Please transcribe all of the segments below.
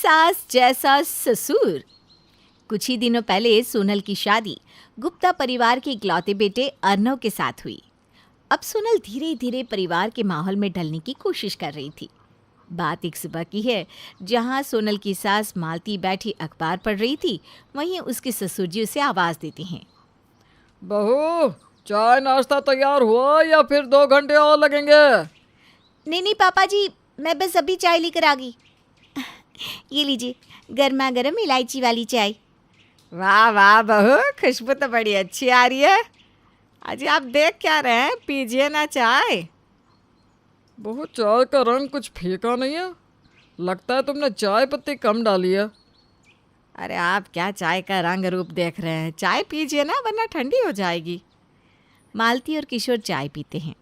सास जैसा ससुर। कुछ ही दिनों पहले सोनल की शादी गुप्ता परिवार के इकलौते बेटे अर्नव के साथ हुई। अब सोनल धीरे धीरे परिवार के माहौल में ढलने की कोशिश कर रही थी। बात एक सुबह की है, जहां सोनल की सास मालती बैठी अखबार पढ़ रही थी, वहीं उसके ससुर जी उसे आवाज़ देते हैं। बहू, चाय नाश्ता तैयार हुआ या फिर 2 घंटे और लगेंगे? नहीं नहीं पापा जी, मैं बस अभी चाय लेकर आ गई। ये लीजिए गर्मा गर्म इलायची वाली चाय। वाह वाह बहू, खुशबू तो बड़ी अच्छी आ रही है। अजी आप देख क्या रहे हैं, पीजिए ना चाय। बहू, चाय का रंग कुछ फीका नहीं है? लगता है तुमने चाय पत्ती कम डाली है। अरे आप क्या चाय का रंग रूप देख रहे हैं, चाय पीजिए ना वरना ठंडी हो जाएगी। मालती और किशोर चाय पीते हैं।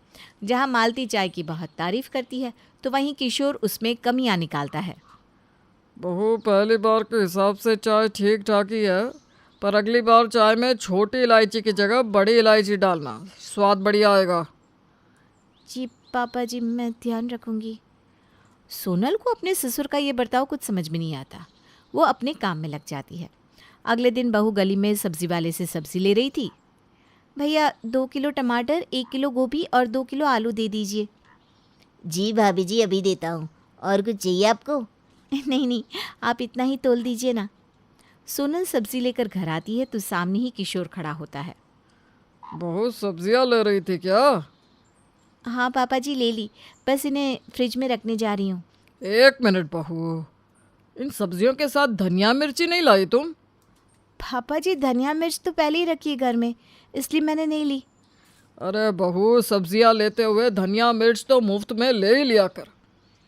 जहाँ मालती चाय की बहुत तारीफ करती है तो वहीं किशोर उसमें कमियां निकालता है। बहू, पहली बार के हिसाब से चाय ठीक ठाक ही है, पर अगली बार चाय में छोटी इलायची की जगह बड़ी इलायची डालना, स्वाद बढ़िया आएगा। जी पापा जी, मैं ध्यान रखूंगी। सोनल को अपने ससुर का ये बर्ताव कुछ समझ में नहीं आता। वो अपने काम में लग जाती है। अगले दिन बहू गली में सब्जी वाले से सब्जी ले रही थी। भैया 2 किलो टमाटर, 1 किलो गोभी और 2 किलो आलू दे दीजिए। जी भाभी जी, अभी देता हूँ। और कुछ चाहिए आपको? नहीं नहीं, आप इतना ही तोल दीजिए ना। सोनल सब्जी लेकर घर आती है तो सामने ही किशोर खड़ा होता है। बहू, सब्जियां ले रही थी क्या? हाँ पापा जी, ले ली, बस इन्हें फ्रिज में रखने जा रही हूँ। 1 मिनट बहू, इन सब्जियों के साथ धनिया मिर्ची नहीं लाई तुम? पापा जी, धनिया मिर्च तो पहले ही रखी है घर में, इसलिए मैंने नहीं ली। अरे बहू, सब्जियां लेते हुए धनिया मिर्च तो मुफ्त में ले ही लिया कर।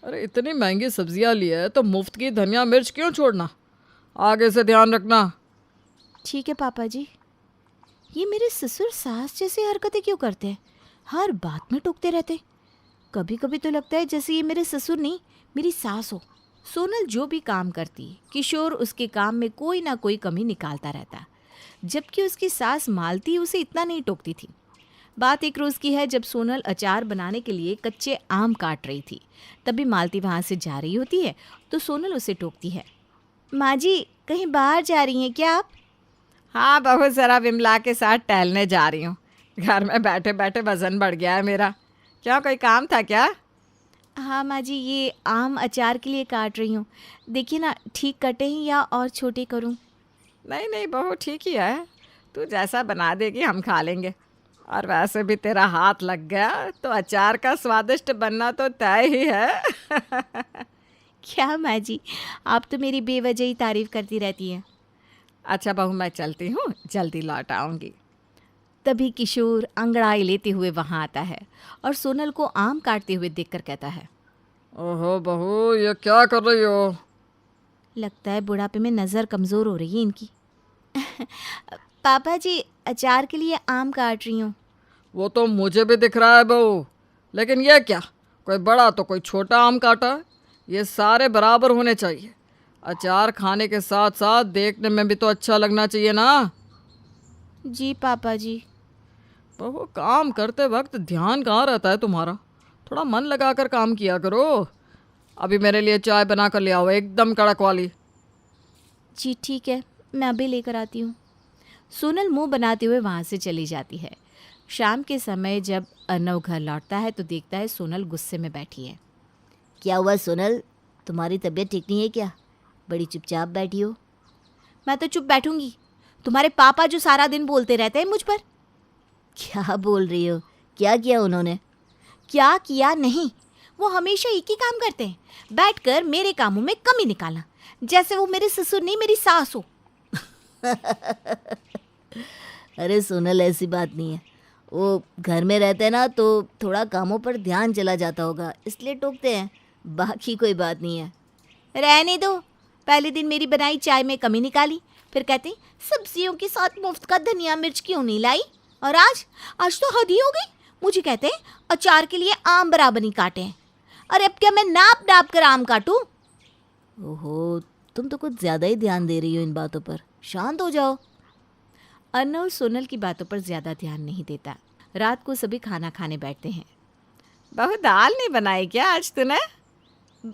अरे इतनी महंगी सब्जियां ली है तो मुफ्त की धनिया मिर्च क्यों छोड़ना? आगे से ध्यान रखना। ठीक है पापा जी। ये मेरे ससुर सास जैसी हरकतें क्यों करते हैं? हर बात में टोकते रहते। कभी कभी तो लगता है जैसे ये मेरे ससुर नहीं, मेरी सास हो। सोनल जो भी काम करती, किशोर उसके काम में कोई ना कोई कमी निकालता रहता, जबकि उसकी सास मालती उसे इतना नहीं टोकती थी। बात एक रोज़ की है, जब सोनल अचार बनाने के लिए कच्चे आम काट रही थी। तभी मालती वहाँ से जा रही होती है तो सोनल उसे टोकती है। माँ जी, कहीं बाहर जा रही हैं क्या आप? हाँ बहू, ज़रा विमला के साथ टहलने जा रही हूँ। घर में बैठे बैठे वज़न बढ़ गया है मेरा। क्या कोई काम था क्या? हाँ माँ जी, ये आम अचार के लिए काट रही हूँ। देखिए ना, ठीक कटे हैं या और छोटे करूँ? नहीं नहीं बहू, ठीक ही है। तू जैसा बना देगी हम खा लेंगे। और वैसे भी तेरा हाथ लग गया तो अचार का स्वादिष्ट बनना तो तय ही है। क्या माँ जी, आप तो मेरी बेवजह ही तारीफ करती रहती हैं। अच्छा बहू, मैं चलती हूँ, जल्दी लौट आऊँगी। तभी किशोर अंगड़ाई लेते हुए वहाँ आता है और सोनल को आम काटते हुए देखकर कहता है। ओहो बहू, ये क्या कर रही हो? लगता है बुढ़ापे में नज़र कमज़ोर हो रही है इनकी। पापा जी, अचार के लिए आम काट रही हूँ। वो तो मुझे भी दिख रहा है बहू, लेकिन ये क्या, कोई बड़ा तो कोई छोटा आम काटा है? ये सारे बराबर होने चाहिए। अचार खाने के साथ साथ देखने में भी तो अच्छा लगना चाहिए ना। जी पापा जी। बहू, काम करते वक्त ध्यान कहाँ रहता है तुम्हारा? थोड़ा मन लगाकर काम किया करो। अभी मेरे लिए चाय बना कर ले आओ, एकदम कड़क वाली। जी ठीक है, मैं अभी लेकर आती हूँ। सोनल मुंह बनाते हुए वहाँ से चली जाती है। शाम के समय जब अर्नव घर लौटता है तो देखता है सोनल गुस्से में बैठी है। क्या हुआ सोनल, तुम्हारी तबीयत ठीक नहीं है क्या? बड़ी चुपचाप बैठी हो। मैं तो चुप बैठूंगी? तुम्हारे पापा जो सारा दिन बोलते रहते हैं मुझ पर। क्या बोल रही हो? क्या किया उन्होंने? क्या किया नहीं, वो हमेशा एक ही काम करते हैं, बैठकर मेरे कामों में कमी निकालना, जैसे वो मेरे ससुर नहीं मेरी सास हो। अरे सोनल, ऐसी बात नहीं है। वो घर में रहते हैं ना तो थोड़ा कामों पर ध्यान चला जाता होगा, इसलिए टोकते हैं। बाकी कोई बात नहीं है। रहने दो। पहले दिन मेरी बनाई चाय में कमी निकाली, फिर कहते सब्जियों के साथ मुफ्त का धनिया मिर्च क्यों नहीं लाई, और आज तो हद ही हो गई। मुझे कहते हैं अचार के लिए आम बराबर नहीं काटे हैं। अरे अब क्या मैं नाप नाप कर आम काटूं? ओहो, तुम तो कुछ ज़्यादा ही ध्यान दे रही हो इन बातों पर। शांत हो जाओ। अर्नव सोनल की बातों पर ज़्यादा ध्यान नहीं देता। रात को सभी खाना खाने बैठते हैं। बहू, दाल नहीं बनाई क्या आज तूने?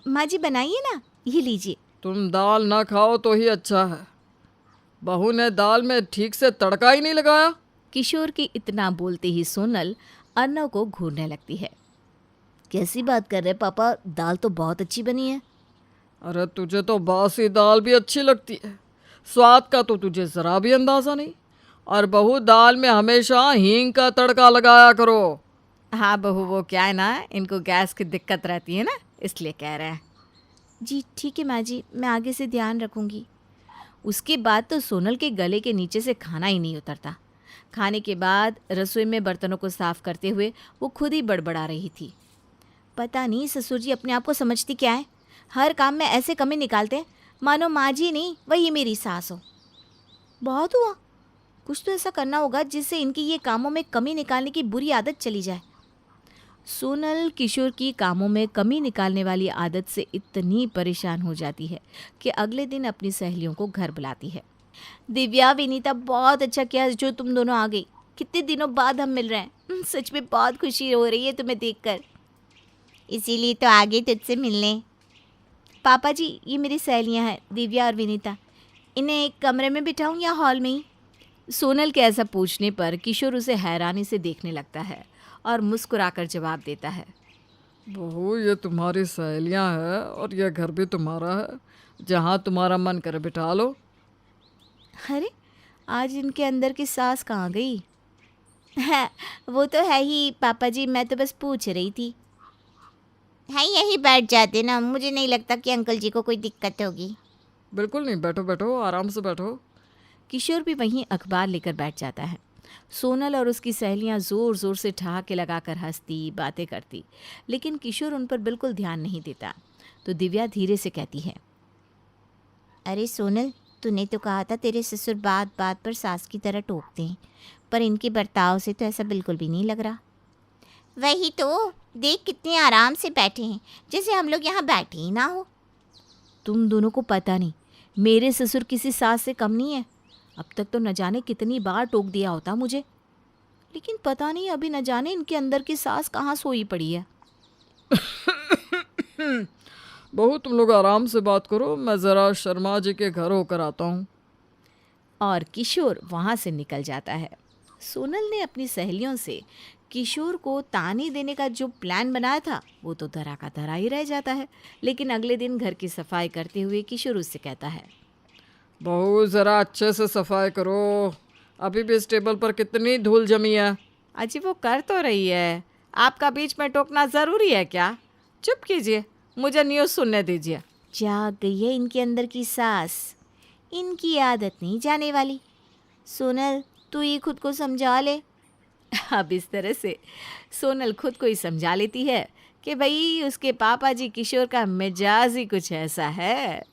माँ जी बनाइए ना, ये लीजिए। तुम दाल ना खाओ तो ही अच्छा है। बहू ने दाल में ठीक से तड़का ही नहीं लगाया। किशोर की इतना बोलते ही सोनल अर्नव को घूरने लगती है। कैसी बात कर रहे पापा, दाल तो बहुत अच्छी बनी है। अरे तुझे तो बासी दाल भी अच्छी लगती है, स्वाद का तो तुझे ज़रा भी अंदाज़ा नहीं। और बहू दाल में हमेशा हींग का तड़का लगाया करो। हाँ बहू, वो क्या है ना, इनको गैस की दिक्कत रहती है ना, इसलिए कह रहे हैं। जी ठीक है माँ जी, मैं आगे से ध्यान रखूँगी। उसके बाद तो सोनल के गले के नीचे से खाना ही नहीं उतरता। खाने के बाद रसोई में बर्तनों को साफ करते हुए वो खुद ही बड़बड़ा रही थी। पता नहीं ससुर जी अपने आप को समझती क्या है, हर काम में ऐसे कमी निकालते हैं मानो माँ जी नहीं वही मेरी सास हो। बहुत हुआ, कुछ तो ऐसा करना होगा जिससे इनकी ये कामों में कमी निकालने की बुरी आदत चली जाए। सोनल किशोर की कामों में कमी निकालने वाली आदत से इतनी परेशान हो जाती है कि अगले दिन अपनी सहेलियों को घर बुलाती है। दिव्या, विनीता, बहुत अच्छा किया जो तुम दोनों आ गई। कितने दिनों बाद हम मिल रहे हैं। सच में बहुत खुशी हो रही है तुम्हें देखकर। इसीलिए तो आ गई तुझसे मिलने। पापा जी, ये मेरी सहेलियां हैं दिव्या और विनीता। इन्हें एक कमरे में बिठाऊं या हॉल में ही? सोनल के ऐसा पूछने पर किशोर उसे हैरानी से देखने लगता है और मुस्कुराकर जवाब देता है। बहू, ये तुम्हारी सहेलियां हैं और यह घर भी तुम्हारा है, जहाँ तुम्हारा मन करे बिठा लो। अरे, आज इनके अंदर की सास कहाँ गई? है, वो तो है ही पापा जी, मैं तो बस पूछ रही थी। हाँ, यही बैठ जाते ना, मुझे नहीं लगता कि अंकल जी को कोई दिक्कत होगी। बिल्कुल नहीं, बैठो बैठो, आराम से बैठो। किशोर भी वहीं अखबार लेकर बैठ जाता है। सोनल और उसकी सहेलियां ज़ोर ज़ोर से ठहाके लगाकर हंसती बातें करती, लेकिन किशोर उन पर बिल्कुल ध्यान नहीं देता। तो दिव्या धीरे से कहती है, अरे सोनल, तूने तो कहा था तेरे ससुर बात बात पर सास की तरह टोकते हैं, पर इनके बर्ताव से तो ऐसा बिल्कुल भी नहीं लग रहा। वही तो, देख कितने आराम से बैठे हैं, जैसे हम लोग यहाँ बैठे ही ना हो। तुम दोनों को पता नहीं, मेरे ससुर किसी सास से कम नहीं है। अब तक तो न जाने कितनी बार टोक दिया होता मुझे, लेकिन पता नहीं अभी न जाने इनके अंदर की सास कहाँ सोई पड़ी है। बहू, तुम लोग आराम से बात करो, मैं ज़रा शर्मा जी के घर होकर आता हूँ। और किशोर वहाँ से निकल जाता है। सोनल ने अपनी सहेलियों से किशोर को ताने देने का जो प्लान बनाया था वो तो धरा का धरा ही रह जाता है। लेकिन अगले दिन घर की सफाई करते हुए किशोर उससे कहता है, बहू, ज़रा अच्छे से सफाई करो, अभी भी इस टेबल पर कितनी धूल जमी है। अजी वो कर तो रही है, आपका बीच में टोकना ज़रूरी है क्या? चुप कीजिए, मुझे न्यूज़ सुनने दीजिए। जाग गई है इनके अंदर की सास, इनकी आदत नहीं जाने वाली। सोनल, तू ही खुद को समझा ले। अब इस तरह से सोनल खुद को ही समझा लेती है कि भाई उसके पापा जी किशोर का मिजाज ही कुछ ऐसा है।